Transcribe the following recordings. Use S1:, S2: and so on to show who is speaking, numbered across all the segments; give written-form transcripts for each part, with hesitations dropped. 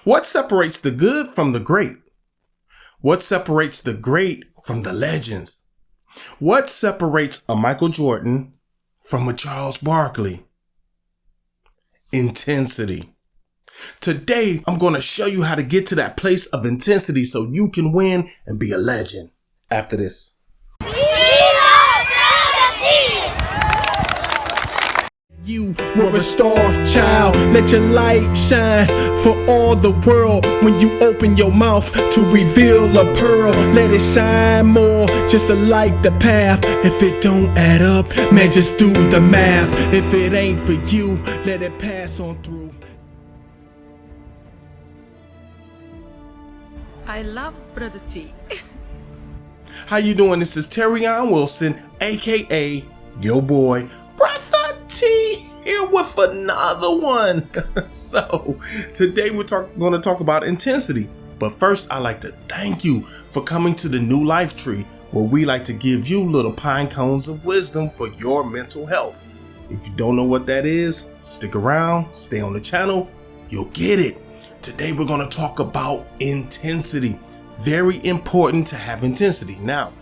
S1: What separates the good from the great? What separates the great from the legends? What separates a Michael Jordan from a Charles Barkley? Intensity. Today, I'm going to show you how to get to that place of intensity so you can win and be a legend. After this. You were a star child, let your light shine for all the world. When you open your mouth to reveal a pearl, let it shine more, just to light the path. If it don't add up, man, just do the math. If it ain't for you, let it pass on through.
S2: I love Brotha T.
S1: How you doing? This is Terrion Wilson, aka your boy Brotha T, here with another one. So today we're going to talk about intensity. But first, I'd like to thank you for coming to the New Life Tree, where we like to give you little pine cones of wisdom for your mental health. If you don't know what that is, stick around, stay on the channel, you'll get it. Today we're going to talk about intensity. Very important to have intensity. Now,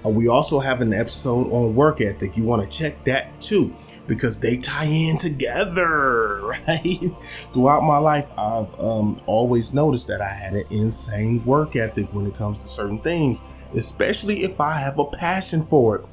S1: we also have an episode on work ethic. You want to check that too, because they tie in together, right? Throughout my life, I've always noticed that I had an insane work ethic when it comes to certain things, especially if I have a passion for it.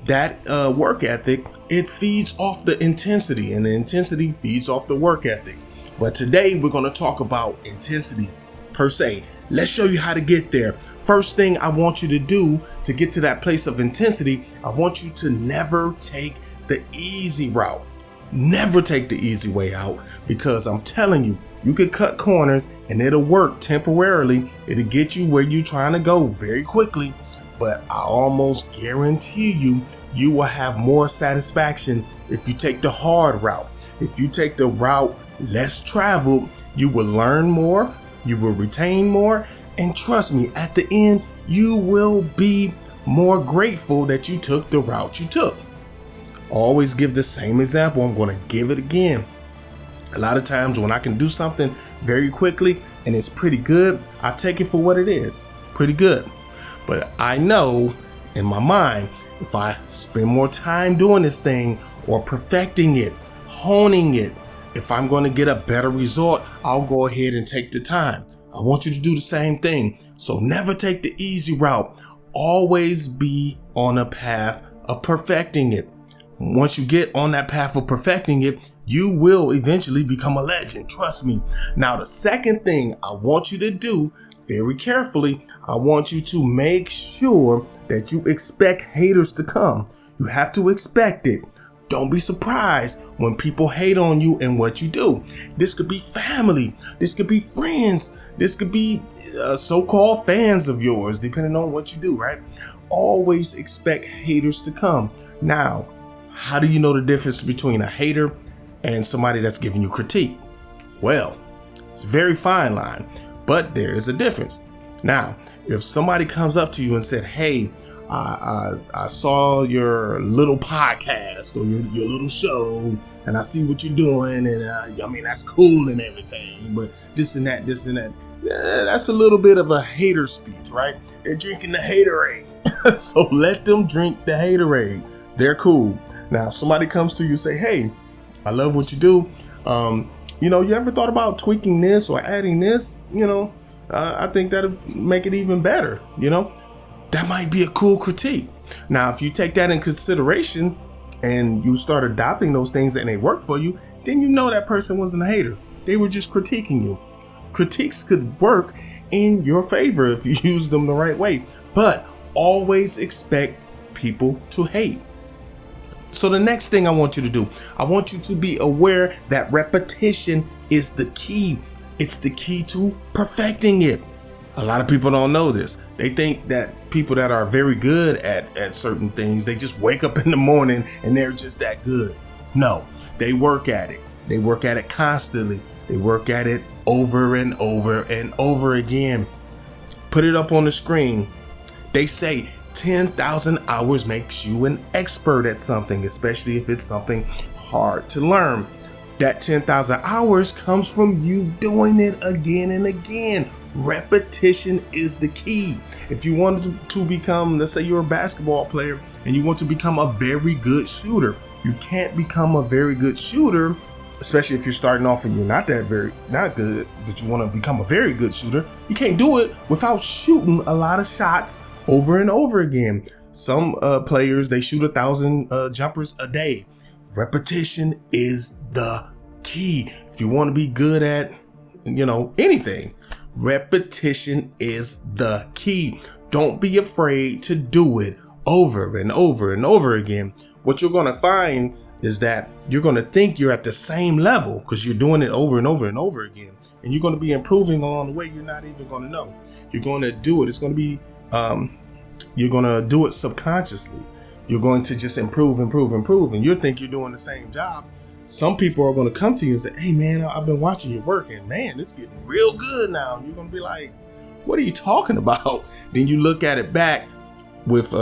S1: That work ethic, it feeds off the intensity, and the intensity feeds off the work ethic. But today we're going to talk about intensity per se. Let's show you how to get there. First thing I want you to do to get to that place of intensity, I want you to never take the easy route. Never take the easy way out, because I'm telling you, you could cut corners and it'll work temporarily. It'll get you where you're trying to go very quickly. But I almost guarantee you, you will have more satisfaction if you take the hard route. If you take the route less traveled, you will learn more. You will retain more, and trust me, at the end, you will be more grateful that you took the route you took. Always give the same example. I'm going to give it again. A lot of times when I can do something very quickly and it's pretty good, I take it for what it is. Pretty good. But I know in my mind, if I spend more time doing this thing or perfecting it, honing it, if I'm going to get a better result, I'll go ahead and take the time. I want you to do the same thing. So never take the easy route. Always be on a path of perfecting it. Once you get on that path of perfecting it, you will eventually become a legend. Trust me. Now, the second thing I want you to do very carefully, I want you to make sure that you expect haters to come. You have to expect it. Don't be surprised when people hate on you and what you do. This could be family. This could be friends. This could be so-called fans of yours, depending on what you do, right? Always expect haters to come. Now, how do you know the difference between a hater and somebody that's giving you critique? Well, it's a very fine line, but there is a difference. Now, if somebody comes up to you and said, hey, I saw your little podcast or your little show, and I see what you're doing, and I mean, that's cool and everything, but this and that, that's a little bit of a hater speech, right? They're drinking the haterade. So let them drink the haterade. They're cool. Now, if somebody comes to you and say, hey, I love what you do. You ever thought about tweaking this or adding this? I think that'll make it even better, That might be a cool critique. Now, if you take that in consideration and you start adopting those things and they work for you, then you know that person wasn't a hater. They were just critiquing you. Critiques could work in your favor if you use them the right way, but always expect people to hate. So the next thing I want you to do, I want you to be aware that repetition is the key. It's the key to perfecting it. A lot of people don't know this. They think that people that are very good at certain things, they just wake up in the morning and they're just that good. No, they work at it. They work at it constantly. They work at it over and over and over again. Put it up on the screen. They say 10,000 hours makes you an expert at something, especially if it's something hard to learn. That 10,000 hours comes from you doing it again and again. Repetition is the key. If you want to become, let's say you're a basketball player and you want to become a very good shooter, you can't become a very good shooter, especially if you're starting off and you're not good, but you want to become a very good shooter. You can't do it without shooting a lot of shots over and over again. Some players, they shoot 1,000 jumpers a day. Repetition is the key. If you want to be good at, anything, repetition is the key. Don't be afraid to do it over and over and over again. What you're going to find is that you're going to think you're at the same level because you're doing it over and over and over again. And you're going to be improving along the way. You're not even going to know. You're going to do it. It's going to be, you're going to do it subconsciously. You're going to just improve. And you think you're doing the same job. Some people are going to come to you and say, hey, man, I've been watching your work and man, it's getting real good now. And you're going to be like, what are you talking about? Then you look at it back with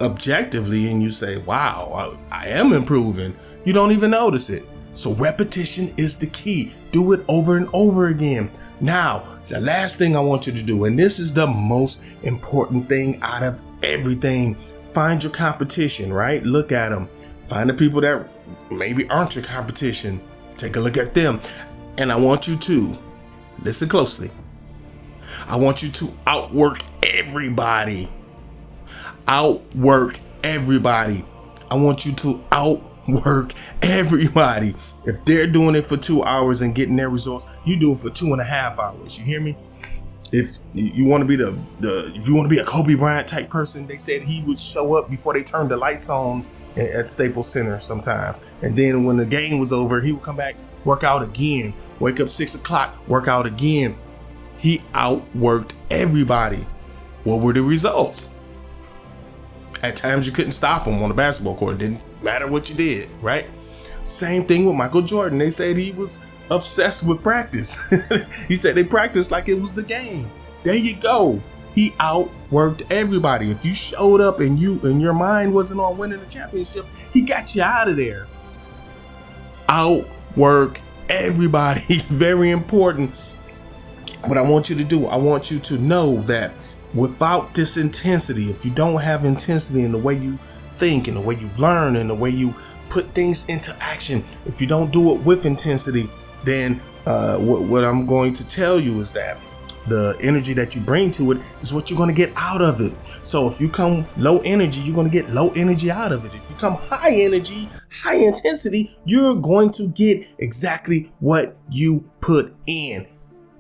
S1: objectively and you say, wow, I am improving. You don't even notice it. So repetition is the key. Do it over and over again. Now, the last thing I want you to do, and this is the most important thing out of everything, find your competition, right? Look at them. Find the people that maybe aren't your competition. Take a look at them. And I want you to listen closely. I want you to outwork everybody. Outwork everybody. I want you to outwork everybody. If they're doing it for 2 hours and getting their results, you do it for 2.5 hours. You hear me? If you want to be if you want to be a Kobe Bryant type person, they said he would show up before they turned the lights on at Staples Center sometimes. And then when the game was over, he would come back, work out again, wake up 6 o'clock, work out again. He outworked everybody. What were the results? At times you couldn't stop him on the basketball court. It didn't matter what you did, right? Same thing with Michael Jordan. They said he was obsessed with practice. He said they practiced like it was the game. There you go. He outworked everybody. If you showed up and your mind wasn't on winning the championship, he got you out of there. Outwork everybody. Very important. What I want you to do, I want you to know that without this intensity, if you don't have intensity in the way you think and the way you learn and the way you put things into action, if you don't do it with intensity, then what I'm going to tell you is that the energy that you bring to it is what you're going to get out of it. So if you come low energy, you're going to get low energy out of it. If you come high energy, high intensity, you're going to get exactly what you put in.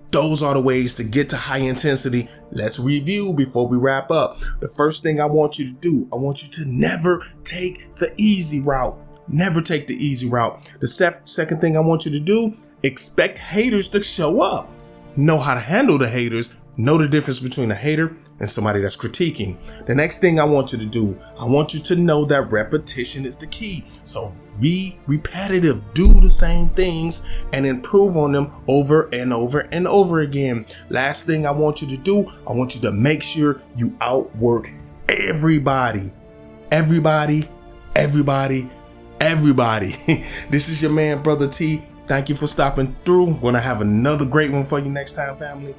S1: Those are the ways to get to high intensity. Let's review before we wrap up. The first thing I want you to do, I want you to never take the easy route. Never take the easy route. The second thing I want you to do, expect haters to show up. Know how to handle the haters. Know the difference between a hater and somebody that's critiquing. The next thing I want you to do, I want you to know that repetition is the key. So be repetitive, do the same things and improve on them over and over and over again. Last thing I want you to do, I want you to make sure you outwork everybody. Everybody. This is your man, Brotha T. Thank you for stopping through. I'm gonna have another great one for you next time, family.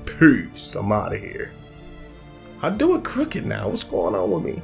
S1: Peace. I'm out of here. I do it crooked now. What's going on with me?